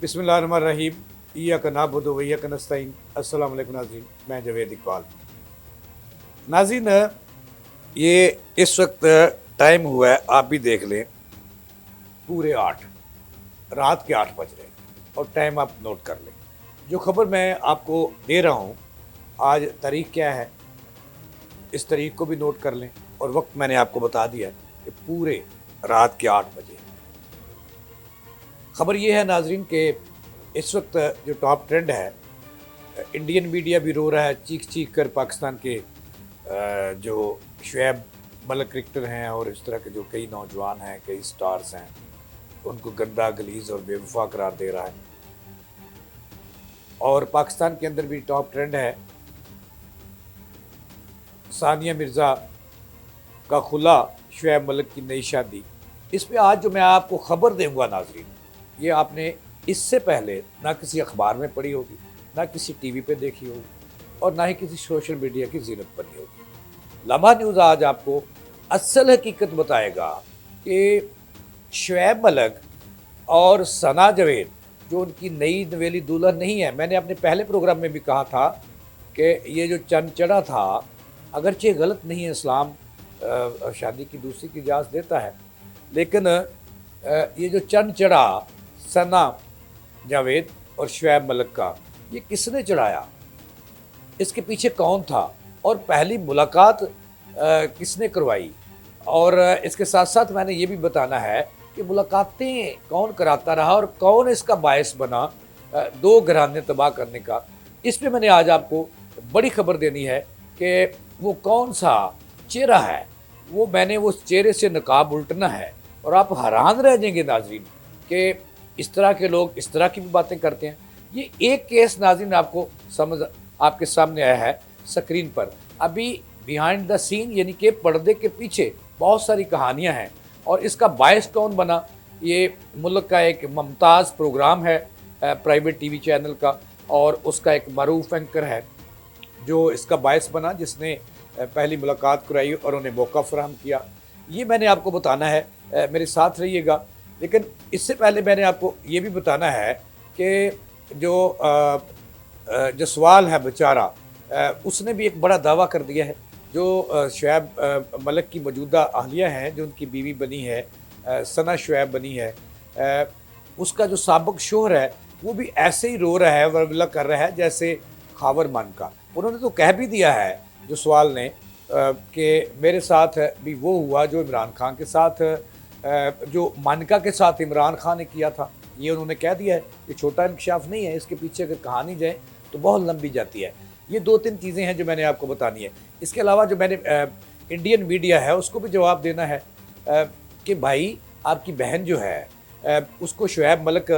बिस्मिल्लाहिर्रहमानिर्रहीम। इय्याका नअबुदु व इय्याका नस्तईन। अस्सलाम वालेकुम नाज़रीन, मैं जावेद इकबाल। नाज़रीन, ये इस वक्त टाइम हुआ है, आप भी देख लें, पूरे 8, रात के 8 बज रहे हैं और टाइम आप नोट कर लें। जो खबर मैं आपको दे रहा हूँ, आज तारीख क्या है, इस तारीख को भी नोट कर लें और वक्त मैंने आपको बता दिया है कि पूरे रात के 8 बजे। खबर ये है नाजरीन कि इस वक्त जो टॉप ट्रेंड है, इंडियन मीडिया भी रो रहा है चीख चीख कर पाकिस्तान के जो शुएब मलिक क्रिकेटर हैं और इस तरह के जो कई नौजवान हैं, कई स्टार्स हैं, उनको गंदा गलीज़ और बेवफा करार दे रहा है। और पाकिस्तान के अंदर भी टॉप ट्रेंड है सानिया मिर्ज़ा का खुला, शुएब मलिक की नई शादी। इस पे आज जो मैं आपको ख़बर दूंगा नाजरीन, ये आपने इससे पहले ना किसी अखबार में पढ़ी होगी, ना किसी टीवी पे देखी होगी और ना ही किसी सोशल मीडिया की ज़ीनत बनी होगी। लम्हा न्यूज़ आज आपको असल हकीकत बताएगा कि शुएब मलिक और सना जावेद जो उनकी नई नवेली दुल्हन नहीं है। मैंने अपने पहले प्रोग्राम में भी कहा था कि ये जो चंद चढ़ा था, अगरचे गलत नहीं है, इस्लाम शादी की दूसरी की इजाज़त देता है, लेकिन ये जो चंद चढ़ा सना जावेद और शुएब मलिक का, ये किसने चढ़ाया, इसके पीछे कौन था और पहली मुलाकात किसने करवाई। और इसके साथ साथ मैंने ये भी बताना है कि मुलाकातें कौन कराता रहा और कौन इसका बायस बना दो घराने तबाह करने का। इस पे मैंने आज आपको बड़ी खबर देनी है कि वो कौन सा चेहरा है, वो मैंने वो चेहरे से नकाब उल्टना है और आप हैरान रह जाएंगे नाजरीन कि इस तरह के लोग इस तरह की भी बातें करते हैं। ये एक केस नाज़रीन आपको समझ आपके सामने आया है स्क्रीन पर। अभी बिहाइंड द सीन यानी कि पर्दे के पीछे बहुत सारी कहानियां हैं और इसका बायस कौन बना। ये मुल्क का एक मुमताज़ प्रोग्राम है प्राइवेट टीवी चैनल का और उसका एक मरूफ एंकर है जो इसका बायस बना, जिसने पहली मुलाकात कराई और उन्हें मौका फराहम किया। ये मैंने आपको बताना है, मेरे साथ रहिएगा। लेकिन इससे पहले मैंने आपको ये भी बताना है कि जो जसवाल है बेचारा, उसने भी एक बड़ा दावा कर दिया है। जो शुएब मलिक की मौजूदा अहलिया हैं, जो उनकी बीवी बनी है, सना शुएब बनी है, उसका जो साबिक शोहर है वो भी ऐसे ही रो रहा है, वरविला कर रहा है जैसे खावर मन का। उन्होंने तो कह भी दिया है जसवाल ने कि मेरे साथ भी वो हुआ जो इमरान खान के साथ, जो मानका के साथ इमरान खान ने किया था। ये उन्होंने कह दिया है। ये छोटा इंकशाफ नहीं है, इसके पीछे अगर कहानी जाए तो बहुत लंबी जाती है। ये 2-3 चीज़ें हैं जो मैंने आपको बतानी है। इसके अलावा जो मैंने इंडियन मीडिया है उसको भी जवाब देना है कि भाई आपकी बहन जो है, उसको शुएब मलिक,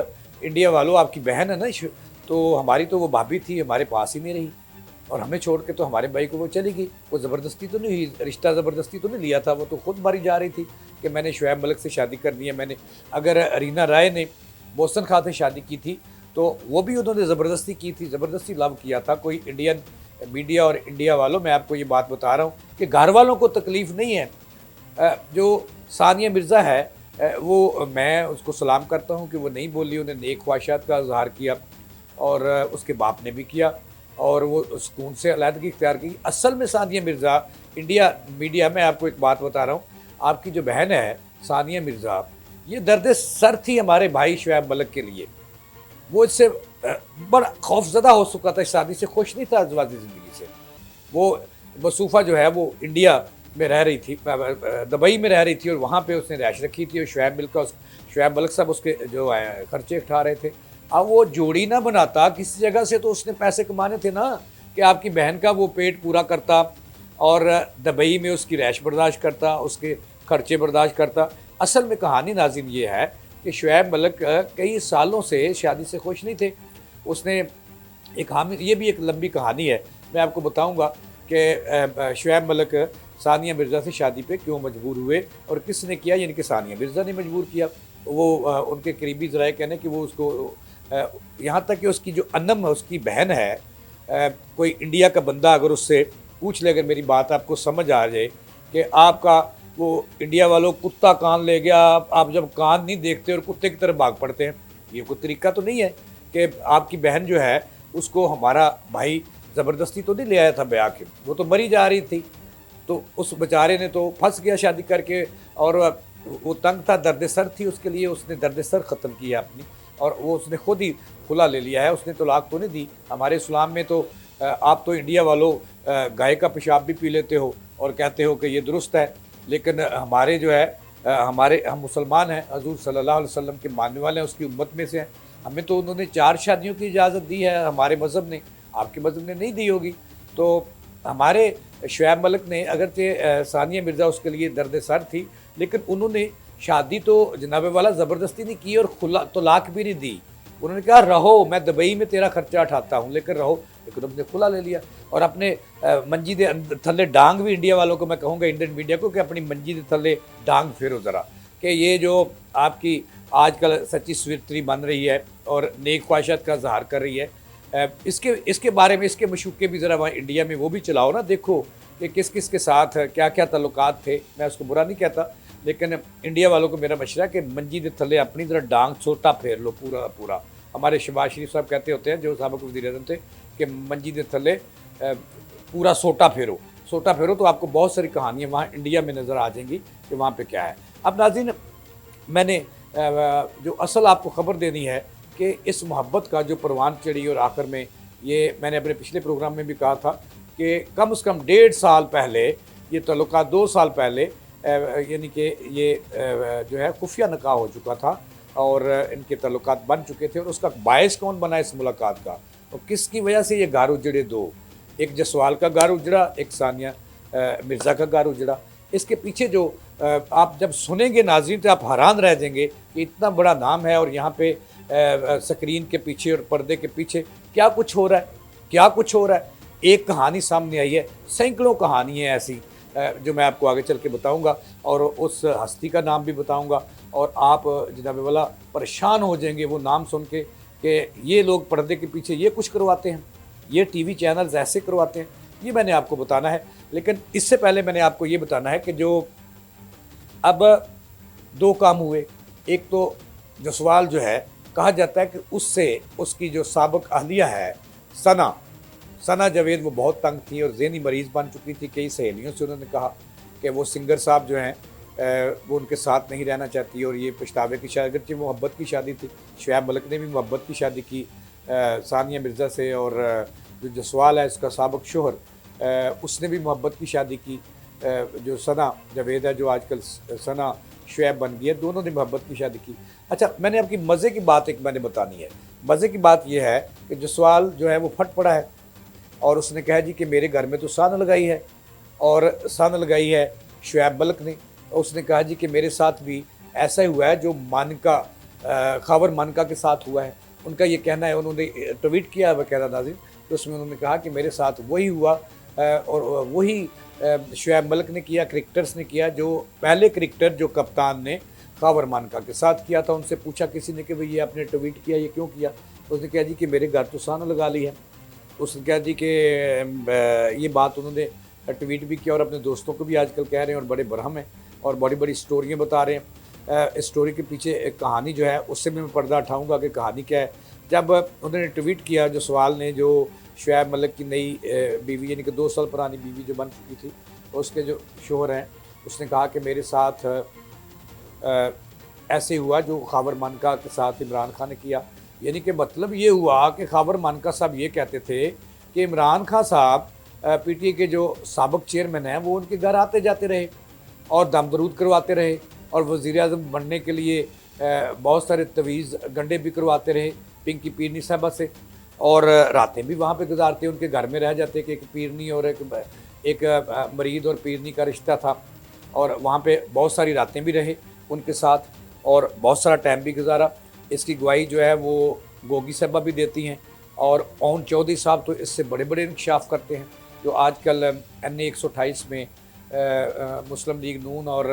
इंडिया वालों आपकी बहन है ना, तो हमारी तो वो भाभी थी, हमारे पास ही नहीं रही और हमें छोड़ के तो हमारे भाई को वो चली गई। वो ज़बरदस्ती तो नहीं हुई, रिश्ता ज़बरदस्ती तो नहीं लिया था, वो तो खुद मारी जा रही थी कि मैंने शुएब मलिक से शादी करनी है। मैंने अगर रीना राय ने मोहसन खां से शादी की थी तो वो भी उन्होंने ज़बरदस्ती की थी, ज़बरदस्ती लव किया था। कोई इंडियन मीडिया और इंडिया वालों, मैं आपको ये बात बता रहा हूँ कि घर वालों को तकलीफ़ नहीं है। जो सानिया मिर्ज़ा है, वो मैं उसको सलाम करता हूँ कि वो नहीं बोली, उन्हें नेक ख्वाहिशात का इजहार किया और उसके बाप ने भी किया और वो सुकून से अलहदगी इख्तियार की। असल में सानिया मिर्ज़ा, इंडिया मीडिया में आपको एक बात बता रहा हूँ, आपकी जो बहन है सानिया मिर्ज़ा, ये दर्द सर थी हमारे भाई शुएब मलिक के लिए। वो इससे बड़ा खौफजदा हो चुका था, इस शादी से खुश नहीं था अज़वाजी ज़िंदगी से। वो मसूफ़ा जो है वो इंडिया में रह रही थी, दुबई में रह रही थी और वहाँ पे उसने रैश रखी थी और शुएब मलिक साहब उसके जो खर्चे उठा रहे थे। अब वो जोड़ी ना बनाता किसी जगह से, तो उसने पैसे कमाने थे ना, कि आपकी बहन का वो पेट पूरा करता और दुबई में उसकी रैश बर्दाश्त करता, उसके खर्चे बर्दाश्त करता। असल में कहानी नाज़रीन ये है कि शुएब मलिक कई सालों से शादी से खुश नहीं थे। उसने एक हामी, ये भी एक लंबी कहानी है, मैं आपको बताऊंगा कि शुएब मलिक सानिया मिर्ज़ा से शादी पे क्यों मजबूर हुए और किसने किया, यानी कि सानिया मिर्ज़ा ने मजबूर किया। वो उनके करीबी ज़राए कहने कि वो उसको यहाँ तक कि उसकी जो अनम उसकी बहन है, कोई इंडिया का बंदा अगर उससे पूछ ले, अगर मेरी बात आपको समझ आ जाए कि आपका वो इंडिया वालों कुत्ता कान ले गया, आप जब कान नहीं देखते और कुत्ते की तरफ भाग पड़ते हैं, ये कोई तरीका तो नहीं है कि आपकी बहन जो है उसको हमारा भाई ज़बरदस्ती तो नहीं ले आया था ब्याह के, वो तो मरी जा रही थी, तो उस बेचारे ने तो फंस गया शादी करके, और वो तंग था, दर्द सर थी उसके लिए, उसने दर्द सर ख़त्म किया अपनी, और वो उसने खुद ही खुला ले लिया है, उसने तलाक तो नहीं दी। हमारे इस्लाम में तो आप तो इंडिया वालों गाय का पेशाब भी पी लेते हो और कहते हो कि ये दुरुस्त है, लेकिन हमारे जो है हम मुसलमान हैं, हजूर सल्लल्लाहु अलैहि वसल्लम के मानने वाले हैं, उसकी उम्मत में से हैं, हमें तो उन्होंने 4 शादियों की इजाज़त दी है हमारे मज़हब ने, आपके मज़हब ने नहीं दी होगी। तो हमारे शुएब मलिक ने, अगरचे सानिया मिर्ज़ा उसके लिए दर्द सर थी, लेकिन उन्होंने शादी तो जनाब वाला ज़बरदस्ती नहीं की और खुला तलाक भी नहीं दी। उन्होंने कहा रहो, मैं दुबई में तेरा खर्चा उठाता हूँ, लेकिन रहो, लेकिन उसने खुला ले लिया। और अपने मंजी दे थल्ले डांग भी, इंडिया वालों को मैं कहूँगा, इंडियन मीडिया को, कि अपनी मंजी दे थल्ले डांग फेरो ज़रा, कि ये जो आपकी आजकल सच्ची सवित्री बन रही है और नेक ख्वाहिशात का इज़हार कर रही है, इसके बारे में, इसके मशूक़े भी ज़रा वहाँ इंडिया में वो भी चलाओ ना, देखो कि किस किस के साथ क्या क्या ताल्लुकात थे। मैं उसको बुरा नहीं कहता, लेकिन इंडिया वालों को मेरा मशवरा है कि मंजी दे थल्ले अपनी ज़रा डांग छोटा फेर लो पूरा पूरा। हमारे शहबाज शरीफ साहब कहते होते हैं, जो साबिक़ वज़ीर-ए-आज़म थे, कि मंजी दे थल्ले पूरा सोटा फेरो, सोटा फेरो, तो आपको बहुत सारी कहानियाँ वहाँ इंडिया में नज़र आ जाएंगी कि वहाँ पे क्या है। अब नाज़रीन, मैंने जो असल आपको ख़बर देनी है कि इस मोहब्बत का जो परवान चढ़ी, और आखिर में ये मैंने अपने पिछले प्रोग्राम में भी कहा था कि कम से कम 1.5 साल पहले ये तल्लुकात, 2 साल पहले यानी कि ये जो है खुफिया निकाह हो चुका था और इनके तल्लुकात बन चुके थे। और उसका बायस कौन बना इस मुलाकात का, और किसकी वजह से ये घर उजड़े दो, एक जसवाल का घर उजड़ा, एक सानिया मिर्ज़ा का घर उजड़ा। इसके पीछे जो आप जब सुनेंगे नाज़रीन, तो आप हैरान रह जाएंगे कि इतना बड़ा नाम है, और यहाँ पे स्क्रीन के पीछे और पर्दे के पीछे क्या कुछ हो रहा है, क्या कुछ हो रहा है। एक कहानी सामने आई है, सैकड़ों कहानियाँ ऐसी जो मैं आपको आगे चल के बताऊँगा, और उस हस्ती का नाम भी बताऊँगा, और आप जनाब वाला परेशान हो जाएंगे वो नाम सुन के कि ये लोग पर्दे के पीछे ये कुछ करवाते हैं, ये टीवी चैनल्स ऐसे करवाते हैं। ये मैंने आपको बताना है, लेकिन इससे पहले मैंने आपको ये बताना है कि जो अब 2 काम हुए। एक तो जसवाल जो है, कहा जाता है कि उससे उसकी जो साबिक़ अहलिया है सना जावेद, वो बहुत तंग थी और ज़हनी मरीज़ बन चुकी थी। कई सहेलियों से उन्होंने कहा कि वो सिंगर साहब जो हैं वो उनके साथ नहीं रहना चाहती, और ये पछतावे की शादी, अगरचे मोहब्बत की शादी थी। शुएब मलिक ने भी मोहब्बत की शादी की सानिया मिर्ज़ा से, और जो जसवाल है इसका साबिक़ शोहर, उसने भी मोहब्बत की शादी की। जो सना जावेद है, जो आजकल सना शुएब बन गई है, दोनों ने मोहब्बत की शादी की। अच्छा, मैंने आपकी मज़े की बात एक मैंने बतानी है। मज़े की बात यह है कि जसवाल जो है वो फट पड़ा है, और उसने कहा जी कि मेरे घर में तो सान लगाई है, और सान लगाई है शुएब मलिक ने। उसने कहा जी कि मेरे साथ भी ऐसा ही हुआ है जो मानका खावर मानका के साथ हुआ है। उनका ये कहना है, उन्होंने ट्वीट किया है वगैरह नाज़रीन, तो उसमें उन्होंने कहा कि मेरे साथ वही हुआ, और वही शुएब मलिक ने किया, क्रिकेटर्स ने किया, जो पहले क्रिकेटर जो कप्तान ने खावर मानका के साथ किया था। उनसे पूछा किसी ने कि भाई ये आपने ट्वीट किया, ये क्यों किया? तो उसने कहा जी कि मेरे घर तो सान लगा ली है। उसने कहा जी कि ये बात उन्होंने ट्वीट भी किया, और अपने दोस्तों को भी आजकल कह रहे हैं, और बड़े बरहम हैं और बड़ी बड़ी स्टोरियाँ बता रहे हैं। इस स्टोरी के पीछे एक कहानी जो है, उससे भी मैं पर्दा उठाऊँगा कि कहानी क्या है। जब उन्होंने ट्वीट किया जसवाल ने, जो शुएब मलिक की नई बीवी, यानी कि 2 साल पुरानी बीवी जो बन चुकी थी, उसके जो शोहर हैं, उसने कहा कि मेरे साथ ऐसे हुआ जो खावर मानका के साथ इमरान खान ने किया। यानी कि मतलब ये हुआ कि खावर मानका साहब ये कहते थे कि इमरान खान साहब पीटीए के जो साबिक़ चेयरमैन हैं, वो उनके घर आते जाते रहे और दमदरूद करवाते रहे, और वज़ीर-ए-आज़म बनने के लिए बहुत सारे तवीज़ गंडे भी करवाते रहे पिंकी पीरनी साहबा से, और रातें भी वहाँ पे गुजारते, उनके घर में रह जाते कि एक पीरनी और एक मरीद और पीरनी का रिश्ता था, और वहाँ पे बहुत सारी रातें भी रहे उनके साथ, और बहुत सारा टाइम भी गुजारा। इसकी गवाही जो है वो गोगी साहबा भी देती हैं, और ओन चौधरी साहब तो इससे बड़े बड़े इंकशाफ करते हैं, जो आजकल NA 128 में मुस्लिम लीग नून और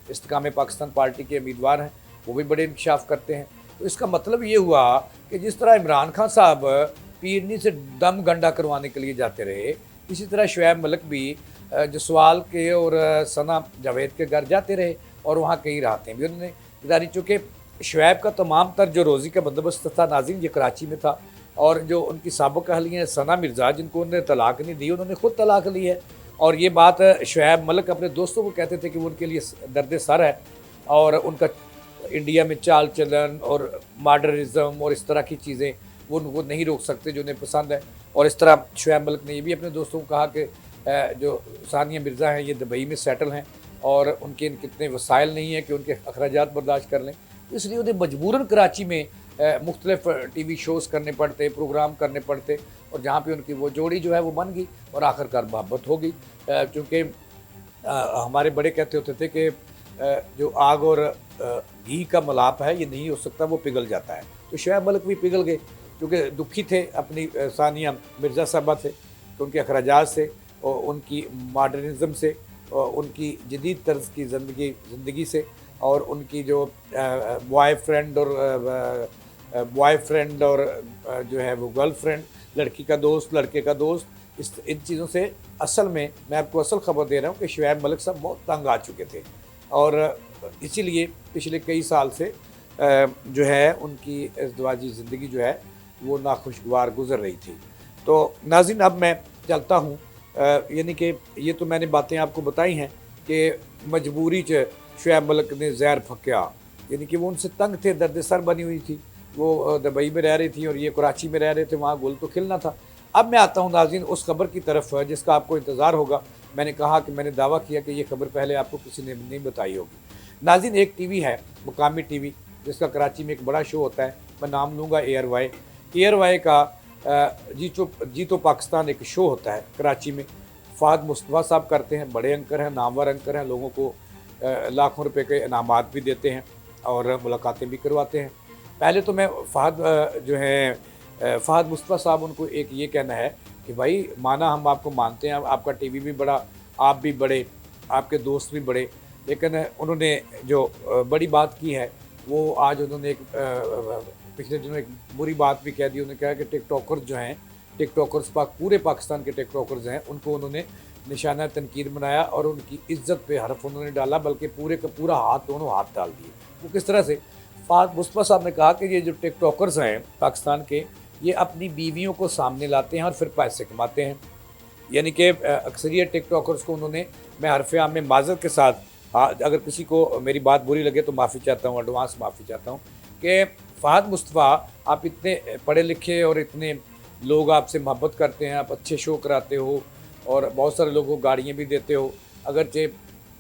इस्तेकाम पाकिस्तान पार्टी के उम्मीदवार हैं, वो भी बड़े इंकशाफ करते हैं। तो इसका मतलब ये हुआ कि जिस तरह इमरान खान साहब पीरनी से दम गंडा करवाने के लिए जाते रहे, इसी तरह शुएब मलिक भी जसवाल के और सना जावेद के घर जाते रहे, और वहाँ कई रातें भी उन्होंने गुजारी। चूँकि शुएब का तमाम तर जो रोज़ी का बंदोबस्त था नाज़रीन, ये कराची में था। और जो उनकी साबिक़ अहलिया सना मिर्ज़ा, जिनको उन्होंने तलाक नहीं दी, उन्होंने ख़ुद तलाक ली है। और ये बात शुएब मलिक अपने दोस्तों को कहते थे कि वो उनके लिए दर्द सर है, और उनका इंडिया में चाल चलन और मॉडर्निज़म और इस तरह की चीज़ें वो उनको नहीं रोक सकते जो उन्हें पसंद है। और इस तरह शुएब मलिक ने ये भी अपने दोस्तों को कहा कि जो सानिया मिर्ज़ा हैं ये दुबई में सेटल हैं और उनके कितने वसाइल नहीं है कि उनके अखराजात बर्दाश्त कर लें, इसलिए उन्हें मजबूरन कराची में मुख्तलिफ टीवी शोज़ करने पड़ते, प्रोग्राम करने पड़ते, और जहाँ पे उनकी वो जोड़ी जो है वो बन गई और आखिरकार मोहब्बत हो गई। क्योंकि हमारे बड़े कहते होते थे कि जो आग और घी का मिलाप है ये नहीं हो सकता, वो पिघल जाता है। तो शुएब मलिक भी पिघल गए, क्योंकि दुखी थे अपनी सानिया मिर्ज़ा साहबा से, कि उनके अखराजात से और उनकी मॉडर्निज़म से और उनकी जदीद तर्ज की ज़िंदगी से, और उनकी जो बॉयफ्रेंड और जो है वो गर्लफ्रेंड, लड़की का दोस्त, लड़के का दोस्त, इन चीज़ों से असल में मैं आपको असल ख़बर दे रहा हूँ कि शुएब मलिक साहब बहुत तंग आ चुके थे, और इसीलिए पिछले कई साल से जो है उनकी इज़्दिवाजी ज़िंदगी जो है वो नाखुशगवार गुज़र रही थी। तो नाज़रीन, अब मैं चलता हूँ, यानी कि ये तो मैंने बातें आपको बताई हैं कि मजबूरी च शुएब मलिक ने ज़हर फक्या, यानी कि वो उनसे तंग थे, दर्द सर बनी हुई थी, वो दुबई में रह रही थी और ये कराची में रह रहे थे, वहाँ गुल तो खिलना था। अब मैं आता हूँ नाज़रीन उस खबर की तरफ जिसका आपको इंतज़ार होगा। मैंने कहा कि मैंने दावा किया कि ये खबर पहले आपको किसी ने नहीं बताई होगी। नाज़रीन, एक टीवी है, मुकामी टीवी, जिसका कराची में एक बड़ा शो होता है, मैं नाम लूँगा एयर वाई का जी तो पाकिस्तान एक शो होता है कराची में। फ़हद मुस्तफ़ा साहब करते हैं, बड़े एंकर हैं, नामवर एंकर हैं, लोगों को लाखों रुपए के इनामात भी देते हैं और मुलाकातें भी करवाते हैं। पहले तो मैं फ़हद मुस्तफ़ा साहब, उनको एक ये कहना है कि भाई माना हम आपको मानते हैं, आपका टीवी भी बड़ा, आप भी बड़े, आपके दोस्त भी बड़े, लेकिन उन्होंने जो बड़ी बात की है वो आज उन्होंने एक पिछले दिनों एक बुरी बात भी कह दी। उन्होंने कहा कि टिकटॉकर्स जो हैं, पूरे पाकिस्तान के टिकटॉकर्स हैं, उनको उन्होंने निशाना तनकीद बनाया और उनकी इज्जत पे हरफ उन्होंने डाला, बल्कि पूरे का पूरा दोनों हाथ डाल दिए। वो किस तरह से? फ़हद मुस्तफ़ा साहब ने कहा कि ये जो टिकटॉकर्स हैं पाकिस्तान के, ये अपनी बीवियों को सामने लाते हैं और फिर पैसे कमाते हैं। यानी कि अक्सरियत टिकटॉकर्स को उन्होंने, मैं हरफ़ आम में माज़रत के साथ, अगर किसी को मेरी बात बुरी लगे तो माफ़ी चाहता हूँ, एडवांस माफ़ी चाहता हूँ, कि फ़हद मुस्तफ़ा, आप इतने पढ़े लिखे और इतने लोग आपसे मोहब्बत करते हैं, आप अच्छे शो कराते हो और बहुत सारे लोगों को गाड़ियाँ भी देते हो, अगरचे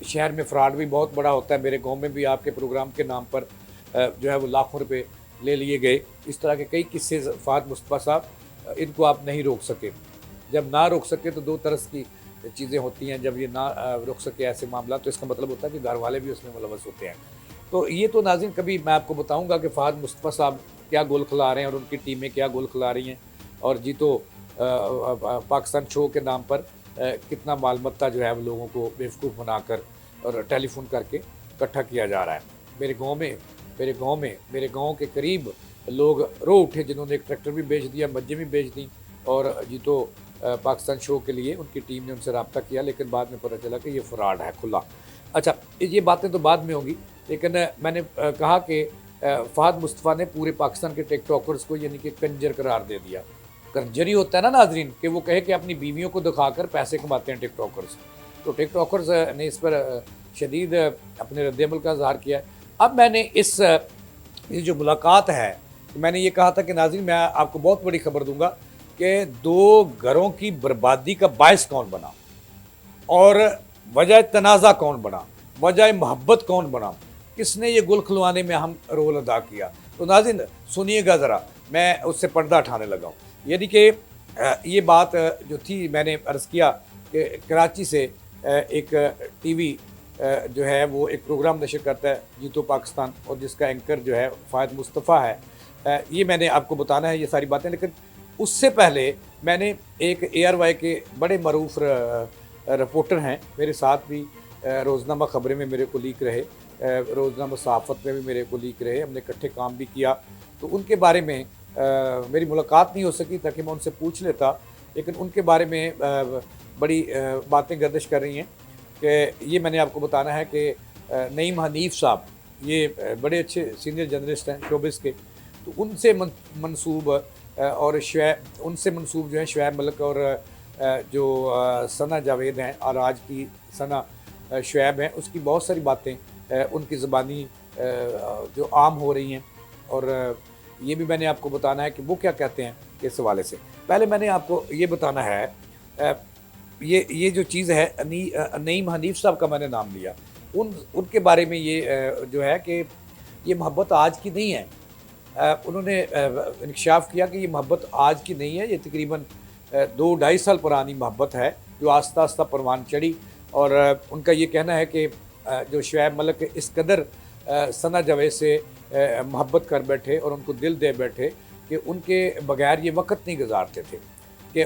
शहर में फ़्रॉड भी बहुत बड़ा होता है। मेरे गांव में भी आपके प्रोग्राम के नाम पर जो है वो लाखों रुपए ले लिए गए। इस तरह के कई किस्से फ़हद मुस्तफ़ा साहब, इनको आप नहीं रोक सके। जब ना रोक सके तो दो तरह की चीज़ें होती हैं। जब ये ना रोक सके ऐसे मामला, तो इसका मतलब होता है कि घर वाले भी उसमें मुलव्वस होते हैं। तो ये तो नाज़रीन कभी मैं आपको बताऊँगा कि फ़हद मुस्तफ़ा साहब क्या गोल खिला रहे हैं और उनकी टीमें क्या गोल खिला रही हैं, और जी तो पाकिस्तान शो के नाम पर कितना माल मत्ता जो है वो लोगों को बेवकूफ़ बनाकर और टेलीफोन करके इकट्ठा किया जा रहा है। मेरे गांव के करीब लोग रो उठे, जिन्होंने एक ट्रैक्टर भी बेच दिया, मज्जें भी बेच दी, और जी तो पाकिस्तान शो के लिए उनकी टीम ने उनसे रब्ता किया, लेकिन बाद में पता चला कि ये फ्रॉड है खुला। अच्छा, ये बातें तो बाद में होंगी, लेकिन मैंने कहा कि फ़हद मुस्तफ़ा ने पूरे पाकिस्तान के टिकटॉकर्स को यानी कि कंजर करार दे दिया। कंजरी होता है ना नाजरीन, कि वो कहे कि अपनी बीवियों को दिखाकर पैसे कमाते हैं टिकटॉकर्स। तो टिकटॉकर्स ने इस पर शदीद अपने रद्द-ए-अमल का इज़हार किया है। अब मैंने ये जो मुलाकात है, तो मैंने ये कहा था कि नाज़रीन मैं आपको बहुत बड़ी खबर दूंगा कि दो घरों की बर्बादी का बायस कौन बना और वजह तनाज़ा कौन बना, वजह मोहब्बत कौन बना, किसने ये गुल खिलवाने में अहम रोल अदा किया। तो नाज़रीन सुनिएगा ज़रा, मैं उससे पर्दा उठाने लगा हूँ। यानी कि ये बात जो थी, मैंने अर्ज़ किया कि कराची से एक टीवी जो है वो एक प्रोग्राम नशर करता है, जी तो पाकिस्तान, और जिसका एंकर जो है फ़हद मुस्तफ़ा है। ये मैंने आपको बताना है ये सारी बातें, लेकिन उससे पहले मैंने एक ARY के बड़े मरूफ रिपोर्टर हैं, मेरे साथ भी रोज़नामा ख़बरें में मेरे कोलीग रहे, रोज़नामा सहाफ़त में भी मेरे कोलीग रहे, हमने इकट्ठे काम भी किया। तो उनके बारे में मेरी मुलाकात नहीं हो सकी ताकि मैं उनसे पूछ लेता, लेकिन उनके बारे में बड़ी बातें गर्दिश कर रही हैं कि ये मैंने आपको बताना है कि नईम हनीफ़ साहब ये बड़े अच्छे सीनियर जर्नलिस्ट हैं शोबिस के, तो उनसे मंसूब और उनसे मंसूब जो है शुएब मलिक और जो सना जावेद हैं और आज की सना शुएब हैं, उसकी बहुत सारी बातें उनकी ज़बानी जो आम हो रही हैं। और ये भी मैंने आपको बताना है कि वो क्या कहते हैं इस हवाले से। पहले मैंने आपको ये बताना है, ये जो चीज़ है नईम हनीफ साहब का मैंने नाम लिया, उनके बारे में ये जो है कि ये मोहब्बत आज की नहीं है। उन्होंने इंकशाफ किया कि ये मोहब्बत आज की नहीं है, ये तकरीबन 2-2.5 साल पुरानी मोहब्बत है जो आस्ता आस्ता परवान चढ़ी। और उनका ये कहना है कि जो शुएब मलिक इस कदर सना जावेद से मोहब्बत कर बैठे और उनको दिल दे बैठे कि उनके बगैर ये वक्त नहीं गुजारते थे, कि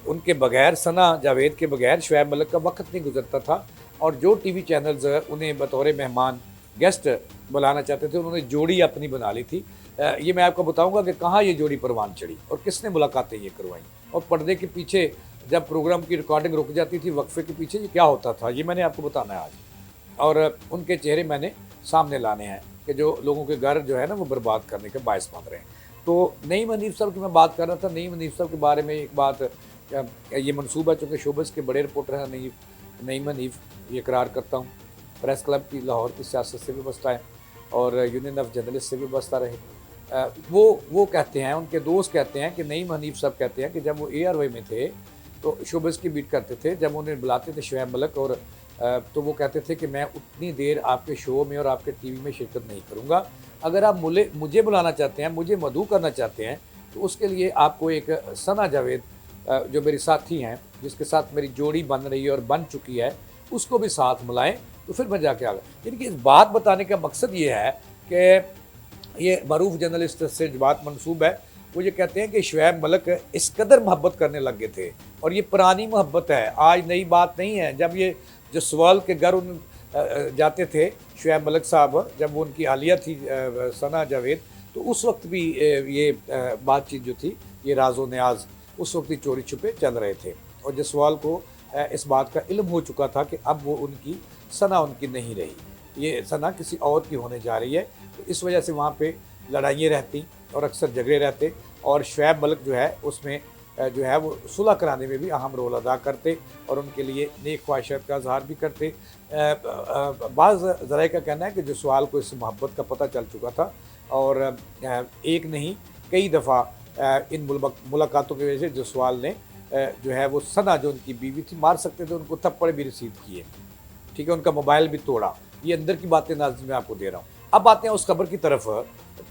उनके बगैर सना जावेद के बगैर शुएब मलिक का वक्त नहीं गुजरता था। और जो टीवी चैनल्स उन्हें बतौर मेहमान गेस्ट बुलाना चाहते थे, उन्होंने जोड़ी अपनी बना ली थी। ये मैं आपको बताऊंगा कि कहाँ ये जोड़ी परवान चढ़ी और किसने मुलाकातें ये करवाई, और पर्दे के पीछे जब प्रोग्राम की रिकॉर्डिंग रुक जाती थी वक्फे के पीछे ये क्या होता था, ये मैंने आपको बताना है आज। और उनके चेहरे मैंने सामने लाने हैं कि जो लोगों के घर जो है ना वो बर्बाद करने के बायस बन रहे हैं। तो नईम हनीफ साहब की मैं बात कर रहा था। नईम हनीफ साहब के बारे में एक बात, ये मनसूबा चूँकि शोबस के बड़े रिपोर्टर हैं नईम हनीफ, ये करार करता हूँ, प्रेस क्लब की लाहौर की सियासत से भी बस्ता है और यूनियन ऑफ जर्नलिस्ट से भी बस्ता रहे। वो कहते हैं, उनके दोस्त कहते हैं कि नईम हनीफ साहब कहते हैं कि जब वो ARY में थे तो शोबस की बीट करते थे, जब उन्हें बुलाते थे शुएब मलिक और तो वो कहते थे कि मैं उतनी देर आपके शो में और आपके टीवी में शिरकत नहीं करूँगा। अगर आप मुझे बुलाना चाहते हैं, मुझे मदऊ करना चाहते हैं, तो उसके लिए आपको एक सना जावेद जो मेरी साथी हैं, जिसके साथ मेरी जोड़ी बन रही है और बन चुकी है, उसको भी साथ मिलाएं तो फिर मैं जाके आ गया। यानी कि इस बात बताने का मकसद ये है कि ये मरूफ जर्नलिस्ट से जो बात मनसूब है, वो ये कहते हैं कि शुएब मलिक इस कदर मोहब्बत करने लग गए थे और ये पुरानी मोहब्बत है, आज नई बात नहीं है। जब ये जो सवाल के घर उन जाते थे शुएब मलिक साहब, जब वो उनकी आलिया थी सना जावेद, तो उस वक्त भी ये बातचीत जो थी, ये राज़ो न्याज उस वक्त ही चोरी छुपे चल रहे थे। और जसवाल को इस बात का इल्म हो चुका था कि अब वो उनकी सना उनकी नहीं रही, ये सना किसी और की होने जा रही है। तो इस वजह से वहाँ पे लड़ाइयाँ रहती और अक्सर झगड़े रहते, और शुएब मलिक जो है उसमें जो है वो सुलह कराने में भी अहम रोल अदा करते और उनके लिए नेक ख्वाहिशात का इजहार भी करते। बाज़ ज़राए का कहना है कि जसवाल को इस मोहब्बत का पता चल चुका था और एक नहीं कई दफ़ा इन मुलाकातों की वजह से जसवाल ने जो है वो सना जो उनकी बीवी थी, मार सकते थे, उनको थप्पड़ भी रिसीव किए, ठीक है, उनका मोबाइल भी तोड़ा। ये अंदर की बातें नाज़रीन मैं आपको दे रहा हूँ। अब आते हैं उस खबर की तरफ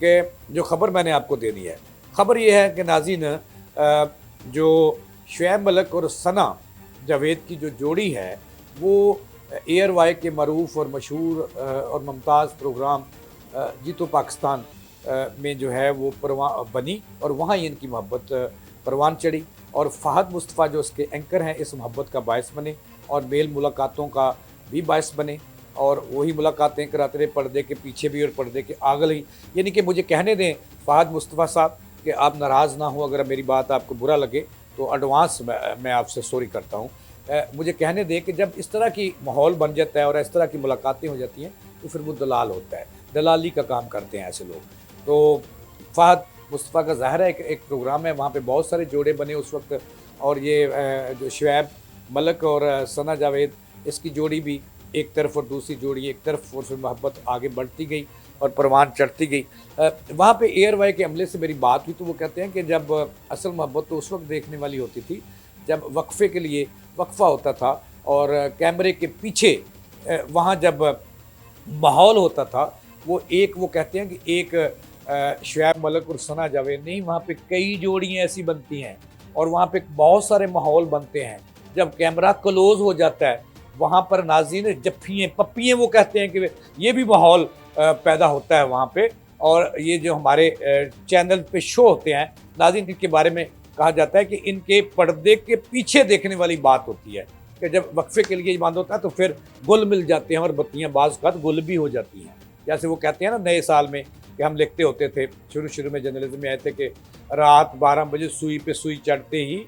कि जो खबर मैंने आपको देनी है। खबर ये है कि नाज़रीन जो शुएब मलिक और सना जावेद की जो जोड़ी है वो ARY के मरूफ और मशहूर और मुमताज़ प्रोग्राम जीतो पाकिस्तान में जो है वो बनी और वहाँ ही इनकी मोहब्बत परवान चढ़ी। और फ़हद मुस्तफ़ा जो उसके एंकर हैं इस मोहब्बत का बायस बने और मेल मुलाकातों का भी बायस बने, और वही मुलाकातें कराते रहे पर्दे के पीछे भी और पर्दे के आगे ही। यानी कि मुझे कहने दें फ़हद मुस्तफ़ा साहब कि आप नाराज़ ना हो, अगर मेरी बात आपको बुरा लगे तो एडवांस मैं आपसे सॉरी करता हूँ। मुझे कहने दें कि जब इस तरह की माहौल बन जाता है और इस तरह की मुलाकातें हो जाती हैं तो फिर वो दलाल होता है, दलाली का काम करते हैं ऐसे लोग। तो फ़हद मुस्तफ़ा का ज़ाहिर है एक प्रोग्राम है, वहाँ पे बहुत सारे जोड़े बने उस वक्त, और ये जो शुएब मलिक और सना जावेद इसकी जोड़ी भी एक तरफ और दूसरी जोड़ी एक तरफ, और फिर मोहब्बत आगे बढ़ती गई और परवान चढ़ती गई। वहाँ पे ARY के अमले से मेरी बात हुई तो वो कहते हैं कि जब असल मोहब्बत तो उस वक्त देखने वाली होती थी जब वक्फे के लिए वक्फा होता था और कैमरे के पीछे वहाँ जब माहौल होता था वो कहते हैं कि एक शुएब मलिक और सना जावेद नहीं, वहाँ पे कई जोड़ियाँ ऐसी बनती हैं और वहाँ पे बहुत सारे माहौल बनते हैं। जब कैमरा क्लोज हो जाता है वहाँ पर नाज़रीन जफ्फियाँ पप्पियाँ वो कहते हैं कि ये भी माहौल पैदा होता है वहाँ पे। और ये जो हमारे चैनल पे शो होते हैं नाज़रीन, इनके बारे में कहा जाता है कि इनके पर्दे के पीछे देखने वाली बात होती है कि जब वक्फे के लिए बंद होता है तो फिर गुल मिल जाते हैं और बत्तियाँ बाज़ का गुल भी हो जाती हैं। जैसे वो कहते हैं ना नए साल में कि हम लिखते होते थे, शुरू में जर्नलिज्म में आए थे कि रात 12 बजे सुई पे सुई चढ़ते ही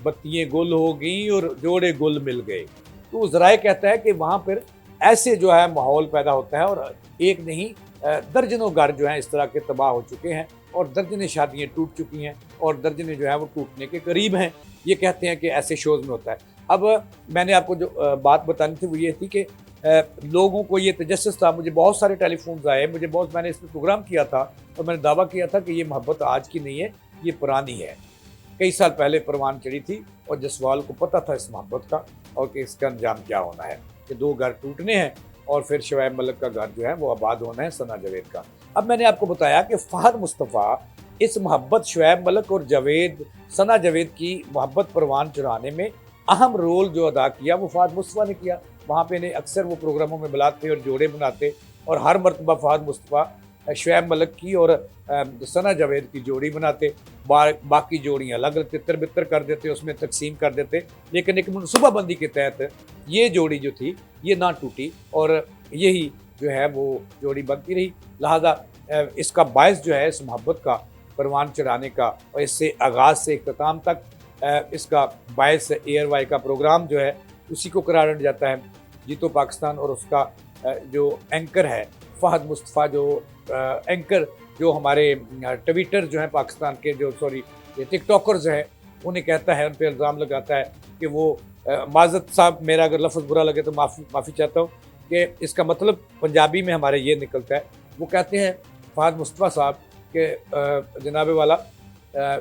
बत्तियाँ गुल हो गई और जोड़े गुल मिल गए। तो ज़राए कहता है कि वहाँ पर ऐसे जो है माहौल पैदा होता है और एक नहीं दर्जनों घर जो हैं इस तरह के तबाह हो चुके हैं और दर्जनें शादियाँ टूट चुकी हैं और दर्जनें जो है वो टूटने के करीब हैं। ये कहते हैं कि ऐसे शोज़ में होता है। अब मैंने आपको जो बात बतानी थी वो ये थी कि लोगों को ये तजस्सुस था, मुझे बहुत सारे टेलीफोन्स आए, मैंने इस पर प्रोग्राम किया था और मैंने दावा किया था कि ये मोहब्बत आज की नहीं है, ये पुरानी है। कई साल पहले परवान चढ़ी थी और जसवाल को पता था इस मोहब्बत का और कि इसका अंजाम क्या होना है, कि 2 घर टूटने हैं और फिर शुएब मलिक का घर जो है वो आबाद होना है सना जावेद का। अब मैंने आपको बताया कि फ़हद मुस्तफ़ा इस मोहब्बत शुएब मलिक और सना जावेद की मोहब्बत परवान चढ़ाने में अहम रोल जो अदा किया वो फ़हद मुस्तफ़ा ने किया। वहाँ पे इन्हें अक्सर वो प्रोग्रामों में बुलाते और जोड़े बनाते और हर मरतबा फ़हद मुस्तफ़ा शुएब मलिक की और सना जावेद की जोड़ी बनाते, बाकी जोड़ियाँ अलग अलग तितर बितर कर देते, उसमें तकसीम कर देते। लेकिन एक मनसूबाबंदी के तहत ये जोड़ी जो थी ये ना टूटी और यही जो है वो जोड़ी बनती रही। लिहाजा इसका बायस जो है इस मोहब्बत का परवान चढ़ाने का और इससे आगाज़ से इख्तिताम तक इसका बायस एयर वाई का प्रोग्राम जो है उसी को करार जाता है जीतो पाकिस्तान। और उसका जो एंकर है फ़हद मुस्तफ़ा, जो एंकर जो हमारे ट्विटर जो है पाकिस्तान के ये टिकटॉकर्स हैं उन्हें कहता है, उन पर इल्ज़ाम लगाता है कि वो माज़रत साहब, मेरा अगर लफ्ज़ बुरा लगे तो माफ़ी चाहता हूँ, कि इसका मतलब पंजाबी में हमारे ये निकलता है। वो कहते हैं फ़हद मुस्तफ़ा साहब के जनाब वाला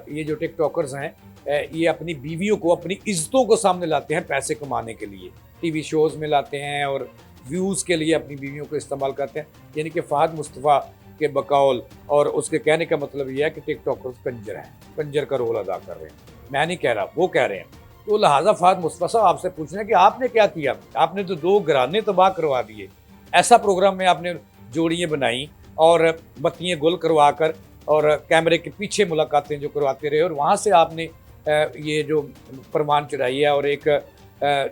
ये जो टिकटॉकर्स हैं ये अपनी बीवियों को, अपनी इज़्ज़तों को सामने लाते हैं पैसे कमाने के लिए, टीवी शोज़ में लाते हैं और व्यूज़ के लिए अपनी बीवियों को इस्तेमाल करते हैं। यानी कि फ़हद मुस्तफ़ा के बकौल और उसके कहने का मतलब ये है कि टिकटॉकर्स कंजर हैं, कंजर का रोल अदा कर रहे हैं। मैं नहीं कह रहा, वो कह रहे हैं। तो लिहाजा फ़हद मुस्तफ़ा साहब आपसे पूछ रहे हैं कि आपने क्या किया? आपने तो 2 घराने तबाह करवा दिए। ऐसा प्रोग्राम में आपने जोड़ियाँ बनाई और बत्तियाँ गुल करवा कर और कैमरे के पीछे मुलाकातें जो करवाते रहे और वहाँ से आपने ये जो परवान चढ़ाई है और एक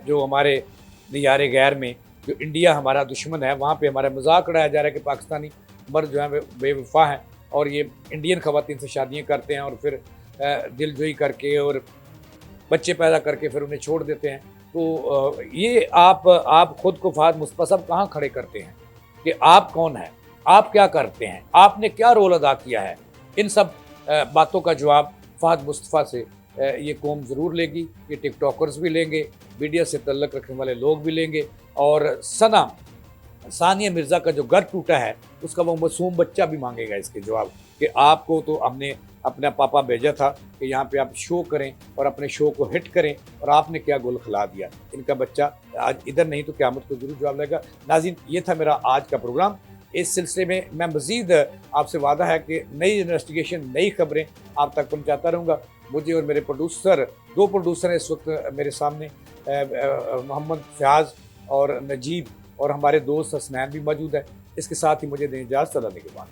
जो हमारे दियारे गैर में जो इंडिया हमारा दुश्मन है वहाँ पे हमारा मजाक उड़ाया जा रहा है कि पाकिस्तानी मर्द जो है बेवफा हैं और ये इंडियन ख़वातीन से शादियाँ करते हैं और फिर दिलजोई करके और बच्चे पैदा करके फिर उन्हें छोड़ देते हैं। तो ये आप खुद को फ़हद मुस्तफ़ा साहब कहाँ खड़े करते हैं कि आप कौन हैं, आप क्या करते हैं, आपने क्या रोल अदा किया है? इन सब बातों का जवाब फ़हद मुस्तफ़ा से ये कौम ज़रूर लेगी, ये टिकटॉकर्स भी लेंगे, मीडिया से तल्लुक़ रखने वाले लोग भी लेंगे और सानिया मिर्ज़ा का जो घर टूटा है उसका वो मासूम बच्चा भी मांगेगा इसके जवाब कि आपको तो हमने अपना पापा भेजा था कि यहाँ पे आप शो करें और अपने शो को हिट करें और आपने क्या गुल खिला दिया। इनका बच्चा आज इधर नहीं तो क़यामत को ज़रूर जवाब देगा। नाज़रीन, ये था मेरा आज का प्रोग्राम। इस सिलसिले में मैं मज़ीद आपसे वादा है कि नई इन्वेस्टिगेशन, नई खबरें आप तक पहुँचाता रहूँगा। मुझे और मेरे प्रोड्यूसर, 2 प्रोड्यूसर हैं इस वक्त मेरे सामने, मोहम्मद फ़याज़ और नजीब, और हमारे दोस्त हसनैन भी मौजूद है। इसके साथ ही मुझे दें इजाज़त, अल्लाह के बाद।